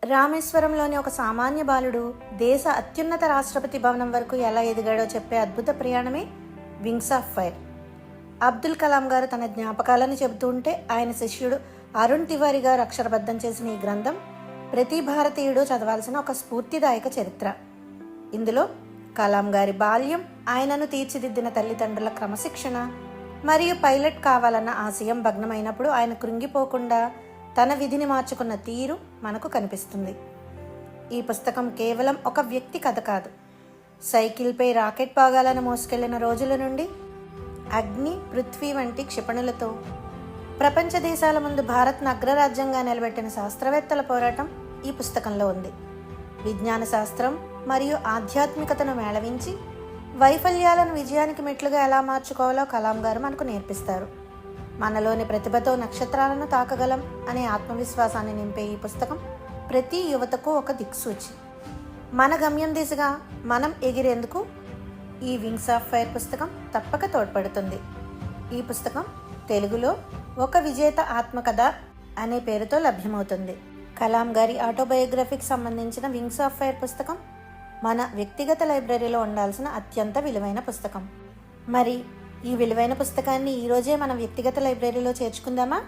రామేశ్వరంలోని ఒక సామాన్య బాలుడు దేశ అత్యున్నత రాష్ట్రపతి భవనం వరకు ఎలా ఎదిగాడో చెప్పే అద్భుత ప్రయాణమే wings of fire. Abdul Kalam గారు తన జ్ఞాపకాలను చెబుతూ ఉంటే ఆయన శిష్యుడు అరుణ్ తివారీ గారు అక్షరబద్ధం చేసిన ఈ గ్రంథం ప్రతి భారతీయుడు చదవాల్సిన ఒక స్ఫూర్తిదాయక చరిత్ర. ఇందులో కలాం గారి బాల్యం, ఆయనను తీర్చిదిద్దిన తల్లిదండ్రుల క్రమశిక్షణ మరియు పైలట్ కావాలన్న ఆశయం భగ్నమైనప్పుడు ఆయన కృంగిపోకుండా తన విధిని మార్చుకున్న తీరు మనకు కనిపిస్తుంది. ఈ పుస్తకం కేవలం ఒక వ్యక్తి కథ కాదు. సైకిల్పై రాకెట్ భాగాలను మోసుకెళ్లిన రోజుల నుండి అగ్ని, పృథ్వీ వంటి క్షిపణులతో ప్రపంచ దేశాల ముందు భారత్ను అగ్రరాజ్యంగా నిలబెట్టిన శాస్త్రవేత్తల పోరాటం ఈ పుస్తకంలో ఉంది. విజ్ఞాన శాస్త్రం మరియు ఆధ్యాత్మికతను మేళవించి వైఫల్యాలను విజయానికి మెట్లుగా ఎలా మార్చుకోవాలో కలాం గారు మనకు నేర్పిస్తారు. మనలోని ప్రతిభతో నక్షత్రాలను తాకగలం అనే ఆత్మవిశ్వాసాన్ని నింపే ఈ పుస్తకం ప్రతి యువతకు ఒక దిక్సూచి. మన గమ్యం దిశగా మనం ఎగిరేందుకు ఈ వింగ్స్ ఆఫ్ ఫైర్ పుస్తకం తప్పక తోడ్పడుతుంది. ఈ పుస్తకం తెలుగులో ఒక విజేత ఆత్మకథ అనే పేరుతో లభ్యమవుతుంది. కలాం గారి ఆటోబయోగ్రఫీకి సంబంధించిన వింగ్స్ ఆఫ్ ఫైర్ పుస్తకం మన వ్యక్తిగత లైబ్రరీలో ఉండాల్సిన అత్యంత విలువైన పుస్తకం. మరి ఈ విలువైన పుస్తకాన్ని ఈరోజే మన వ్యక్తిగత లైబ్రరీలో చేర్చుకుందామా?